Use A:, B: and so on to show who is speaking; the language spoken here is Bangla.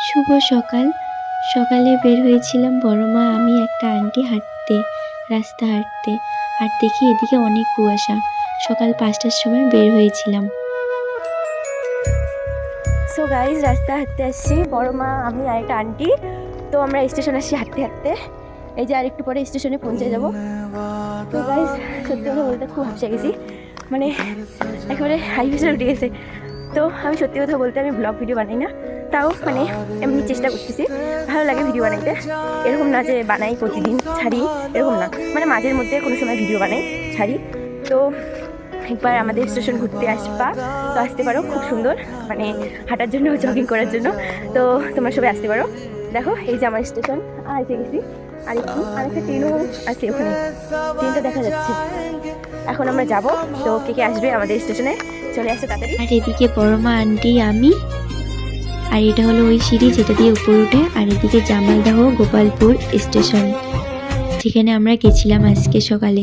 A: শুভ সকাল। সকালে বের হয়েছিলাম বড় মা, আমি, একটা আন্টি রাস্তা হাঁটতে। আর দেখি এদিকে অনেক কুয়াশা। সকাল 5টার সময় বের হয়েছিলাম।
B: সো গাইজ, রাস্তা হাঁটতে আসছি বড় মা, আমি আর একটা আন্টি। তো আমরা স্টেশন আসছি হাঁটতে হাঁটতে। এই যে আর একটু পরে স্টেশনে পৌঁছে যাব। তো গাইজ, সত্যি কথা বলতে খুব হাসে গেছি, মানে একেবারে হাই প্রেশার উঠে গেছে। তো আমি সত্যি কথা বলতে আমি ব্লগ ভিডিও বানাই না, তাও মানে এমনি চেষ্টা করতেছি। ভালো লাগে ভিডিও বানাইতে, এরকম না যে বানাই প্রতিদিন ছাড়ি, এরকম না, মানে মাঝের মধ্যে কোনো সময় ভিডিও বানাই ছাড়ি। তো একবার আমাদের স্টেশন ঘুরতে আসবা, তো আসতে পারো, খুব সুন্দর, মানে হাঁটার জন্য, জগিং করার জন্য। তো তোমরা সবাই আসতে পারো। দেখো এই যে আমার স্টেশন, আর এসে গেছি। আর একটু আরেকটা ট্রেনও আছে, ওখানে ট্রেনটা দেখা যাচ্ছে। এখন আমরা যাব। তো কে কে আসবে আমাদের স্টেশনে চলে আসছে তাড়াতাড়ি।
A: আর এদিকে বড় মা, আন্টি, আমি। আর এটা হলো ওই সিঁড়ি যেটা দিয়ে উপরে উঠে। আর এদিকে জামালদহ গোপালপুর স্টেশন, যেখানে আমরা গেছিলাম আজকে সকালে।